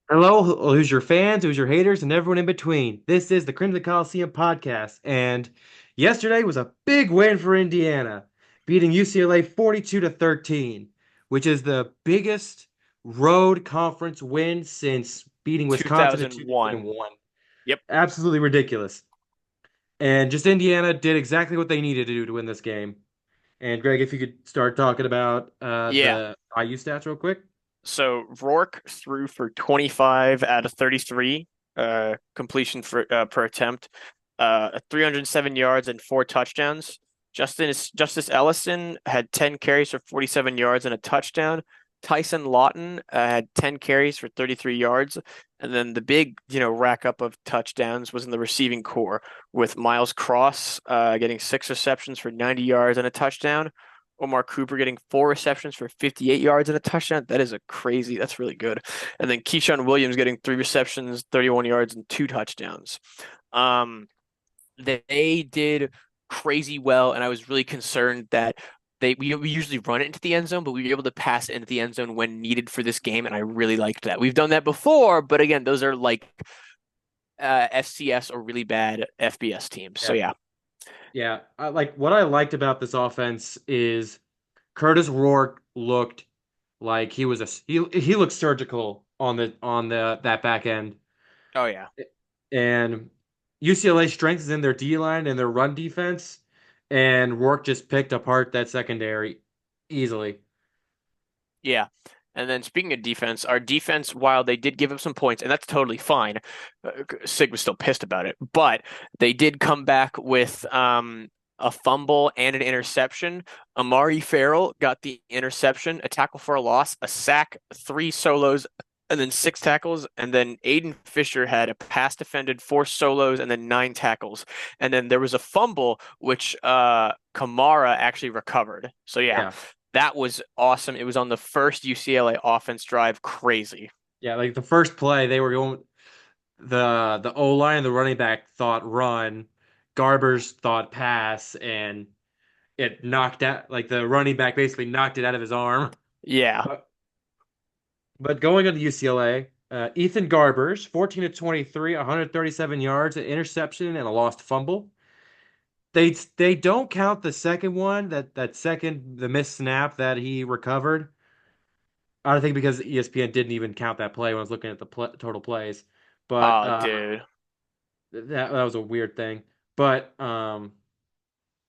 Hello, who's your fans, who's your haters, and everyone in between. This is the Crimson Coliseum podcast, and yesterday was a big win for Indiana, beating UCLA 42 to 13, which is the biggest road conference win since beating Wisconsin in 2001. 2001. Yep. Absolutely ridiculous. And just Indiana did exactly what they needed to do to win this game. And Greg, if you could start talking about Yeah. the IU stats real quick. So Rourke threw for 25 out of 33 completion per attempt, 307 yards and four touchdowns. Justice Ellison had 10 carries for 47 yards and a touchdown. Tyson Lawton had 10 carries for 33 yards. And then the big, rack up of touchdowns was in the receiving core with Miles Cross getting six receptions for 90 yards and a touchdown. Omar Cooper getting four receptions for 58 yards and a touchdown. That's really good. And then Keyshawn Williams getting three receptions, 31 yards, and two touchdowns. Um, they did crazy well, and I was really concerned that we usually run it into the end zone, but we were able to pass it into the end zone when needed for this game, and I really liked that. We've done that before, but again, those are like FCS or really bad FBS teams. So Yeah. yeah. Yeah, like what I liked about this offense is Curtis Rourke looked like he looked surgical on the that back end, Oh yeah. and UCLA strengthens in their D line and their run defense, and Rourke just picked apart that secondary easily. Yeah. And then speaking of defense, our defense, while they did give up some points, and that's totally fine, Sig was still pissed about it, but they did come back with a fumble and an interception. Amari Farrell got the interception, a tackle for a loss, a sack, three solos, and then six tackles. And then Aiden Fisher had a pass defended, four solos, and then nine tackles. And then there was a fumble, which Kamara actually recovered. So yeah, Yeah, that was awesome. It was on the first UCLA offense drive. Crazy. yeah, like the first play they were going the O line and the running back thought run, Garbers thought pass, and it knocked out like the running back basically knocked it out of his arm. Yeah. But But going on to UCLA, Ethan Garbers, 14 to 23, 137 yards, an interception, and a lost fumble. They don't count the second one, that second the missed snap that he recovered. I think because ESPN didn't even count that play when I was looking at the total plays. But Oh, dude. that was a weird thing. But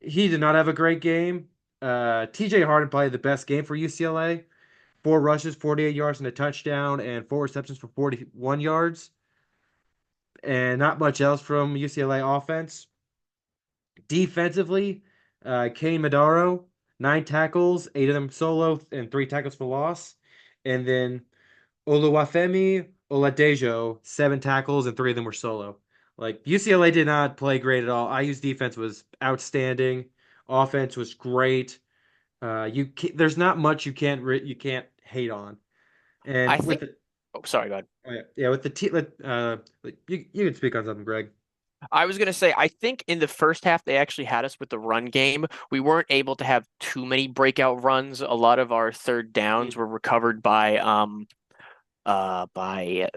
he did not have a great game. TJ Harden played the best game for UCLA. Four rushes, 48 yards and a touchdown, and four receptions for 41 yards. And not much else from UCLA offense. Defensively, Kenny Madaro, nine tackles, eight of them solo, and three tackles for loss. And then Oluwafemi Oladejo, seven tackles, and three of them were solo. Like UCLA did not play great at all. IU's defense was outstanding. Offense was great. There's not much you can't hate on. I And with think, the oh, sorry, go ahead. yeah, with the you can speak on something, Greg. I was going to say, I think in the first half, they actually had us with the run game. We weren't able to have too many breakout runs. A lot of our third downs were recovered uh, by,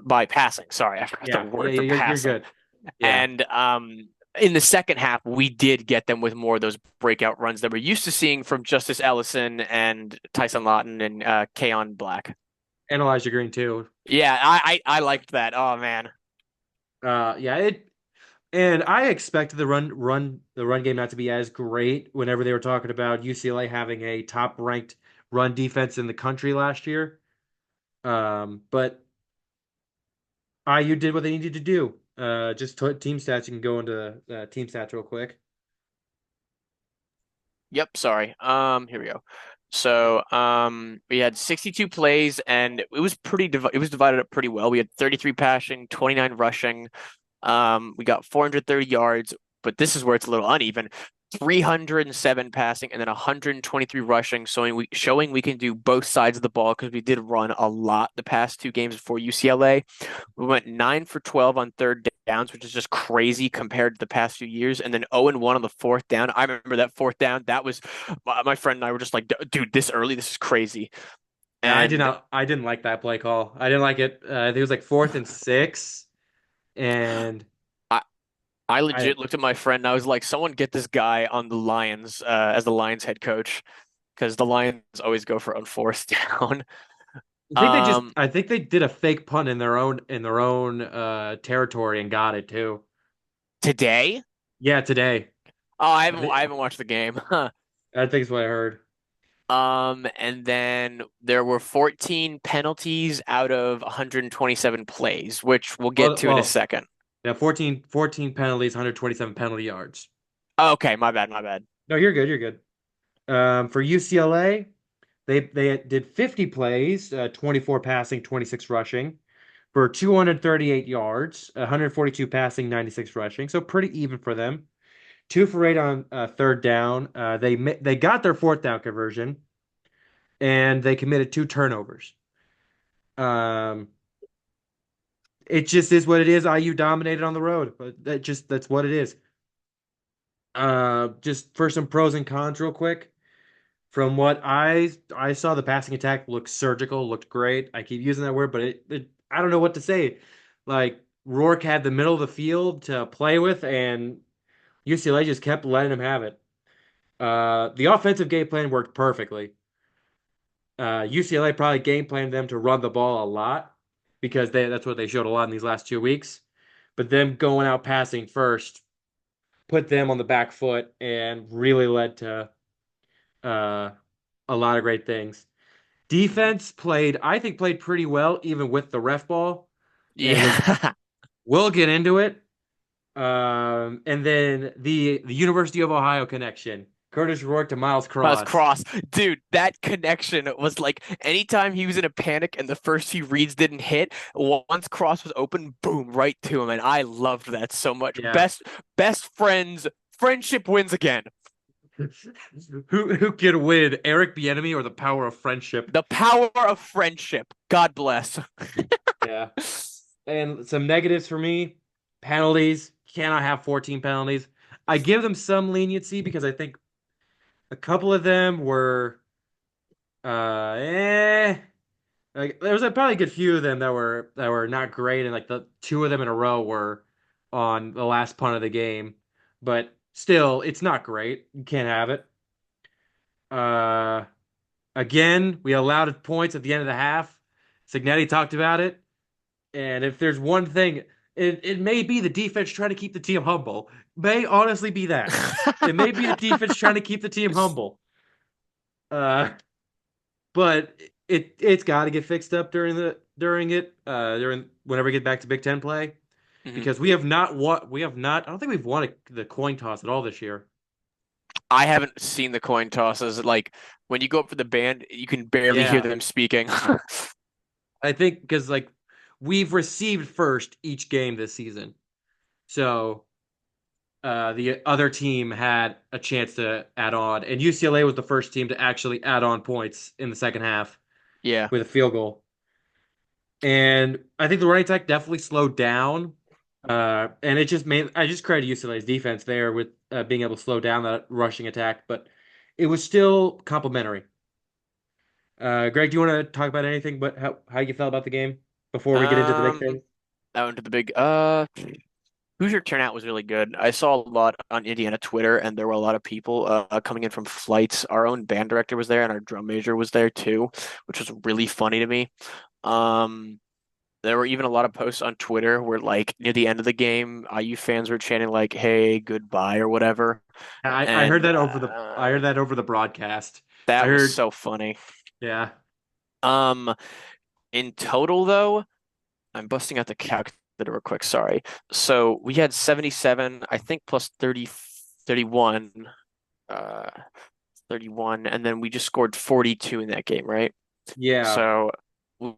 by passing. Sorry, I forgot the Yeah, yeah, word yeah, for you're passing. good. Yeah, And in the second half, we did get them with more of those breakout runs that we're used to seeing from Justice Ellison and Tyson Lawton and Kaon Black. analyze your green too. Yeah, I liked that. Oh man. Yeah, and I expected the run game not to be as great whenever they were talking about UCLA having a top ranked run defense in the country last year. But IU did what they needed to do. Just team stats. You can go into team stats real quick. Yep, sorry. Here we go. So, we had 62 plays and it was divided up pretty well. We had 33 passing, 29 rushing. We got 430 yards, but this is where it's a little uneven. 307 passing and then 123 rushing, showing we can do both sides of the ball because we did run a lot the past two games before UCLA. We went 9 for 12 on third downs, which is just crazy compared to the past few years. And then 0 and 1 on the fourth down. I remember that fourth down. That was my friend and I were just like, dude, this early, this is crazy. Yeah, I did And not. I didn't like that play call. I didn't like it. I think it was like 4th and 6, and I I I legit looked at my friend and I was like, someone get this guy on the Lions as the Lions head coach because the Lions always go for unforced down. think they just. Um, I think they did a fake punt in their own territory and got it too. Today? Yeah, today. Oh, I think, I haven't watched the game. I think is what I heard. And then there were 14 penalties out of 127 plays, which we'll get Well, to in a well, second. yeah, 14 penalties, 127 penalty yards. Okay, my bad, my bad. No, you're good. You're good. For UCLA, they did 50 plays, 24 passing, 26 rushing, for 238 yards, 142 passing, 96 rushing. So pretty even for them. 2 for 8 on third down. They got their fourth down conversion, and they committed 2 turnovers. Um, it just is what it is. IU dominated on the road, but that's what it is. Just for some pros and cons, real quick. From what I saw, the passing attack looked surgical, looked great. I keep using that word, but I don't know what to say. Like Rourke had the middle of the field to play with, and UCLA just kept letting him have it. The offensive game plan worked perfectly. UCLA probably game planned them to run the ball a lot because that's what they showed a lot in these last 2 weeks. But them going out passing first put them on the back foot and really led to uh, a lot of great things. Defense I think, played pretty well, even with the ref ball. And Yeah. we'll get into it. And then the University of Ohio connection. Curtis Rourke to Miles How's Cross. Cross? Dude, that connection was like anytime he was in a panic and the first few reads didn't hit, once Cross was open, boom, right to him. And I loved that so much. Yeah. Best friends, friendship wins again. Who could win, Eric Bieniemy or the power of friendship? The power of friendship. God bless. Yeah. And some negatives for me, penalties. Cannot have 14 penalties. I give them some leniency because I think a couple of them were eh. Like there was probably a good few of them that were not great, and like the 2 of them in a row were on the last punt of the game. But still, it's not great. You can't have it. Uh, Again, we allowed points at the end of the half. Signetti talked about it, and if there's one thing, it may be the defense trying to keep the team humble. May honestly be that. It may be the defense trying to keep the team humble. Uh, but it's got to get fixed up during whenever we get back to Big Ten play Mhm. because we have not I don't think we've won the coin toss at all this year. I haven't seen the coin tosses. Like when you go up for the band, you can barely hear Yeah, them speaking. I think because like we've received first each game this season, so the other team had a chance to add on, and UCLA was the first team to actually add on points in the second half Yeah. with a field goal. And I think the running attack definitely slowed down. And it just made I just credit UCLA's defense there with being able to slow down that rushing attack, but it was still complimentary. Greg, do you want to talk about anything but how you felt about the game before we get into the big Um, thing? I went to the big Hoosier turnout was really good. I saw a lot on Indiana Twitter, and there were a lot of people coming in from flights. Our own band director was there, and our drum major was there too, which was really funny to me. Um, there were even a lot of posts on Twitter where, like, near the end of the game, IU fans were chanting like "Hey, goodbye" or whatever, I heard and that over the broadcast. I that was heard, so funny. yeah, Um, in total, though, I'm busting out the calculator real quick. Sorry. So we had 77, I think, plus 30, 31. uh 31, and then we just scored 42 in that game, right? yeah. So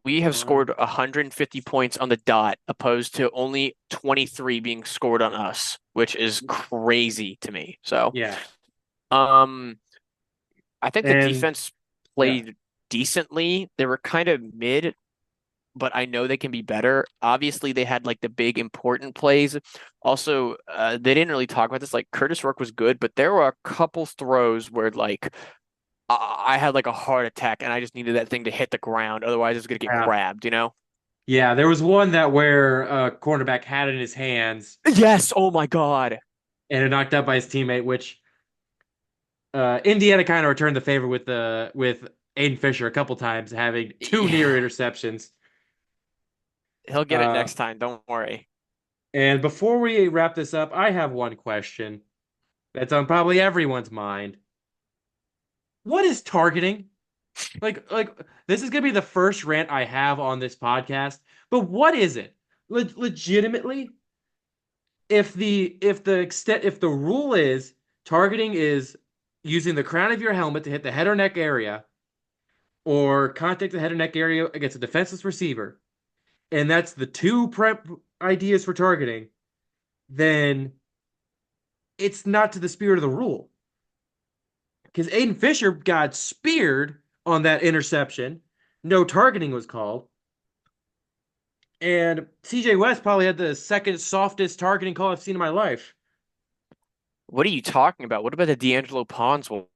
we have Uh, scored 150 points on the dot opposed to only 23 being scored on us, which is crazy to me. So, yeah, um I think the and defense yeah, played decently. They were kind of mid, but I know they can be better. Obviously, they had like the big important plays. Also, they didn't really talk about this. Like Curtis Rourke was good, but there were a couple throws where like I had like a heart attack and I just needed that thing to hit the ground. Otherwise, it was gonna get Yeah. grabbed, you know? Yeah, there was one that where cornerback had it in his hands Yes. Oh my God. and it knocked out by his teammate, which Indiana kind of returned the favor with Aiden Fisher a couple times, having two near Yeah. interceptions. He'll get it Uh, next time. Don't worry. and before we wrap this up, I have one question that's on probably everyone's mind. What is targeting? Like this is gonna be the first rant I have on this podcast, but what is it? Legitimately, if the rule is targeting is using the crown of your helmet to hit the head or neck area or contact the head or neck area against a defenseless receiver, and that's the two prep ideas for targeting, then it's not to the spirit of the rule. Because Aiden Fisher got speared on that interception. No targeting was called. And CJ West probably had the second softest targeting call I've seen in my life. What are you talking about? What about the D'Angelo Pons one?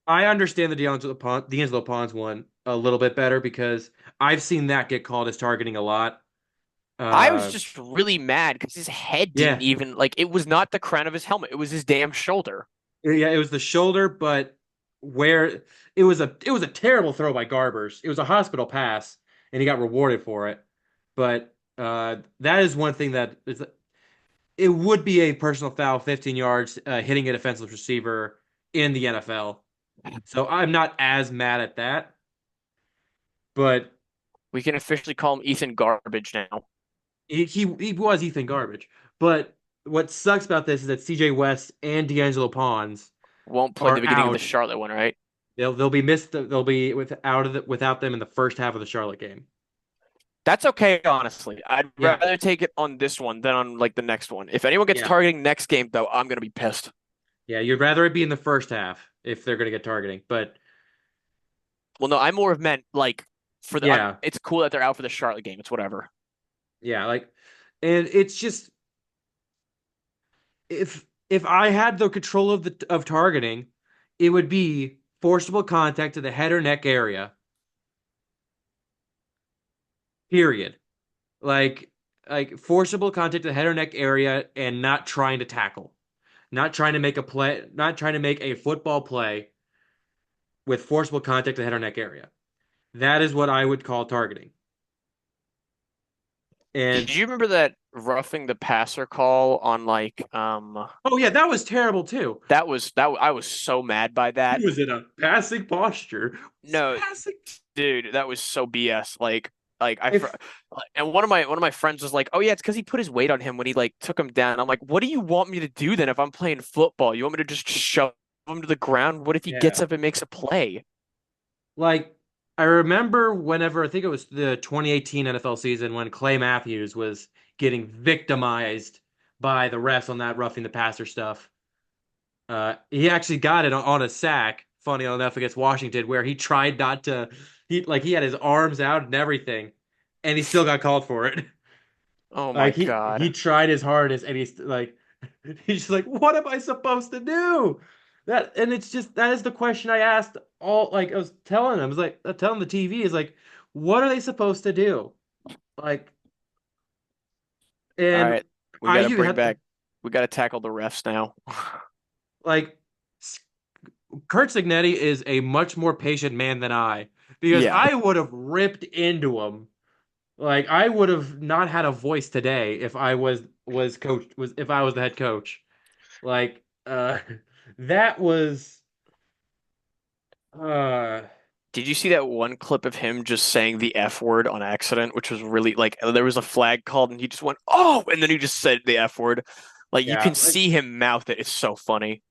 I understand the D'Angelo Pons one a little bit better because I've seen that get called as targeting a lot. I was Uh, just really mad because his head didn't yeah, even like it was not the crown of his helmet. It was his damn shoulder. yeah, it was the shoulder, but where it was a terrible throw by Garbers. It was a hospital pass, and he got rewarded for it. But that is one thing that is it would be a personal foul, 15 yards, hitting a defenseless receiver in the NFL. So I'm not as mad at that, but We can officially call him Ethan Garbage now. he was Ethan Garbage. But what sucks about this is that CJ West and D'Angelo Pons Won't play the are beginning of the out. Charlotte one, right? They'll be missed. They'll be without them in the first half of the Charlotte game. That's okay, honestly. I'd Yeah, rather take it on this one than on like the next one. If anyone gets yeah, targeting next game, though, I'm gonna be pissed. yeah. You'd rather it be in the first half if they're going to get targeting. But Well, no, I more have meant like for the. yeah, It's cool that they're out for the Charlotte game. It's whatever. yeah. And it's just if I had the control of targeting, it would be forcible contact to the head or neck area. Period. Like forcible contact to the head or neck area and not trying to tackle, not trying to make a play, not trying to make a football play with forcible contact to the head or neck area. That is what I would call targeting. Did And you remember that roughing the passer call on like? oh yeah, that was terrible too. That I was so mad by He that. was in a passing posture. No, Passing. dude, that was so BS. Like If and one of my friends was like, "Oh yeah, it's because he put his weight on him when he like took him down." I'm like, "What do you want me to do then if I'm playing football? You want me to just shove him to the ground? What if he yeah, gets up and makes a play?" like I remember whenever I think it was the 2018 NFL season when Clay Matthews was getting victimized by the refs on that roughing the passer stuff. He actually got it on a sack, funny enough, against Washington, where he tried not to. He had his arms out and everything, and he still got called for it. Oh my Like he God. tried his hardest, and he's like, he's just like, what am I supposed to do? That and it's just that is the question I asked all. Like I was telling him, I was like telling the TV is like, what are they supposed to do? Like, All and right, we got to IU bring had back. We got to tackle the refs now. like Kurt Signetti is a much more patient man than I because Yeah. I would have ripped into him. Like I would have not had a voice today if I was coach was if I was the head coach. Like that was uh Did you see that one clip of him just saying the F word on accident, which was really like there was a flag called and he just went, "Oh," and then he just said the F word. Like you yeah, can see him mouth it. It's so funny.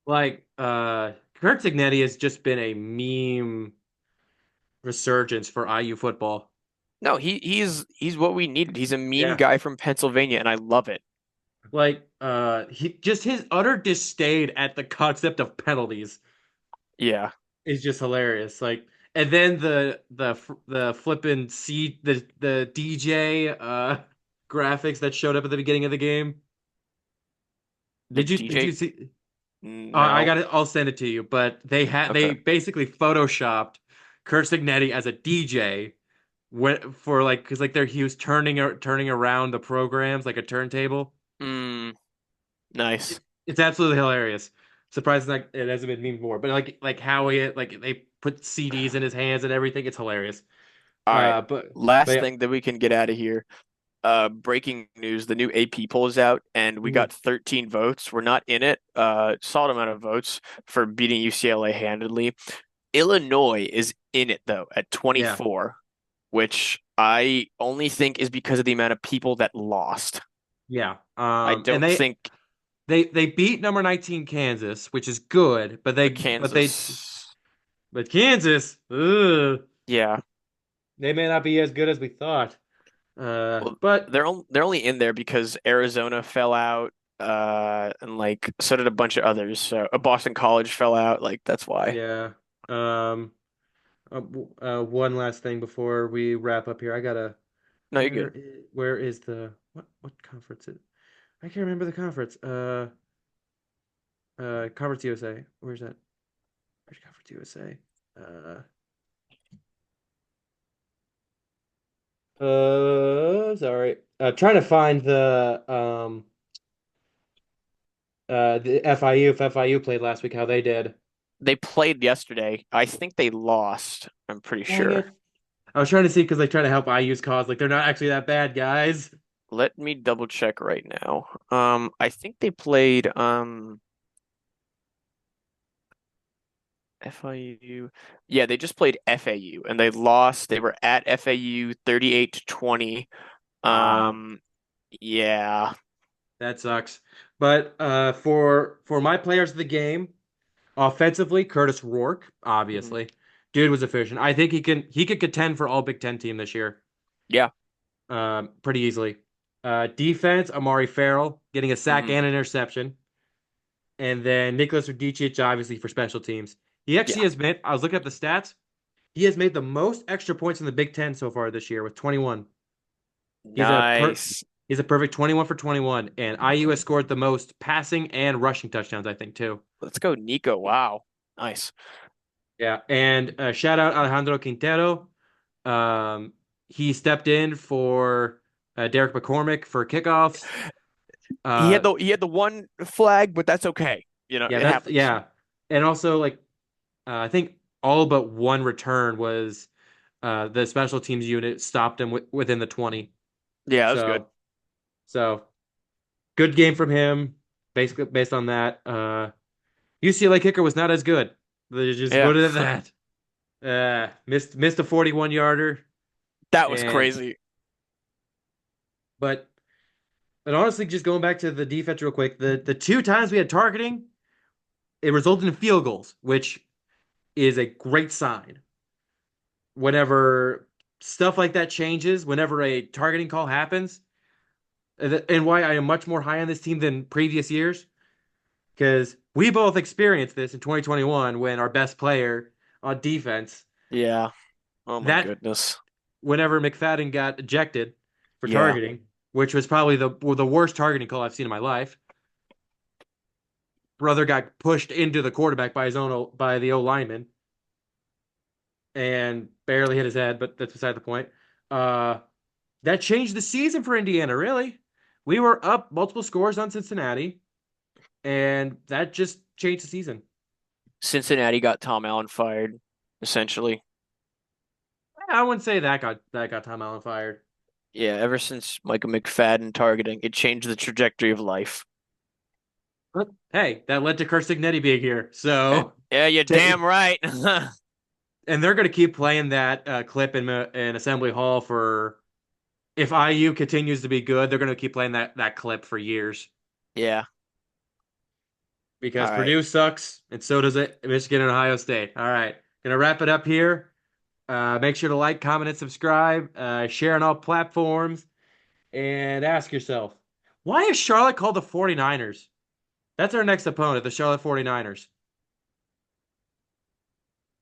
Kurt Signetti has just been a meme resurgence for IU football. No, he's what we needed. He's a meme Yeah. guy from Pennsylvania, and I love it. He just his utter disdain at the concept of penalties Yeah, is just hilarious. Like, and then the flippin' the DJ graphics that showed up at the beginning of the game. the Did you DJ. see? I No. got it. I'll send it to you. But Okay. they basically photoshopped Kurt Signetti as a DJ for like because like he was turning around the programs like a turntable. Mm, nice. It's absolutely hilarious. Surprised like it hasn't been memed more. But like how he like they put CDs in his hands and everything. It's hilarious. All right. But Last yeah, thing that we can get out of here. Breaking news, the new AP poll is out and we mhm, got 13 votes. We're not in it. Solid amount of votes for beating UCLA handedly. Illinois is in it though at yeah, 24, which I only think is because of the amount of people that lost. yeah. I And don't think they beat number 19 Kansas, which is good. but Kansas. but Kansas, ugh, Yeah. they may not be as good as we thought. Well, But they're only in there because Arizona fell out, and like so did a bunch of others. So Boston College fell out, like that's why. yeah. Um. One last thing before we wrap up here. I gotta. No, you're good. Where is the what conference is? I can't remember the conference. Conference USA. Where's that? Where's Conference USA? Sorry. Trying to find the FIU if FIU played last week, how they did. They played yesterday. I think they lost. I'm pretty Dang sure. it. I was trying to see because like trying to help IU's cause. Like they're not actually that bad, guys. Let me double check right now. I think they played FIU. Yeah, they just played FAU and they lost. They were at FAU 38 to 20. Ah, Um, yeah. that sucks. But for my players of the game, offensively, Curtis Rourke, Mhm. obviously. Dude was efficient. I think he could contend for all Big Ten team this year. Yeah. Pretty easily. Defense, Amari Farrell getting a sack Hmm. and an interception. And then Nicholas Radicic, obviously, for special teams. He actually Yeah. has made, I was looking at the stats, he has made the most extra points in the Big Ten so far this year with 21. He's a per, Nice. he's a perfect 21 for 21. And IU has scored the most passing and rushing touchdowns, I think, too. Let's go, Nico. Wow. Nice. Yeah. And shout out Alejandro Quintero. Um, he stepped in for Derek McCormick for kickoffs. Uh, He had the one flag, but that's okay. You know, yeah, it happens. and also like I think all but one return was the special teams unit stopped him within the 20. Yeah, that was good. So so good game from him. Basically based on that, UCLA kicker was not as good. They just Yeah. put it at that. Missed a 41 yarder, That was and crazy. but but honestly, just going back to the defense real quick, the two times we had targeting, it resulted in field goals, which is a great sign. Whenever stuff like that changes, whenever a targeting call happens, and why I am much more high on this team than previous years, because we both experienced this in 2021 when our best player on defense, Yeah. Oh my that goodness. whenever McFadden got ejected for Yeah. targeting, which was probably the worst targeting call I've seen in my life. Brother got pushed into the quarterback by the O lineman and barely hit his head, but that's beside the point. Uh, that changed the season for Indiana, really. We were up multiple scores on Cincinnati, and that just changed the season. Cincinnati got Tom Allen fired, essentially. I wouldn't say that got Tom Allen fired. Yeah, ever since Micah McFadden targeting, it changed the trajectory of life. But hey, that led to Kurt Signetti being here. Yeah, So, yeah, you're t- damn right. and they're going to keep playing that clip in Assembly Hall for if IU continues to be good, they're going to keep playing that clip for years Yeah. All because right. Purdue sucks, and so does it Michigan and Ohio State. All right, gonna wrap it up here. Make sure to like, comment, and subscribe. Share on all platforms, and ask yourself, why is Charlotte called the 49ers? That's our next opponent, the Charlotte 49ers.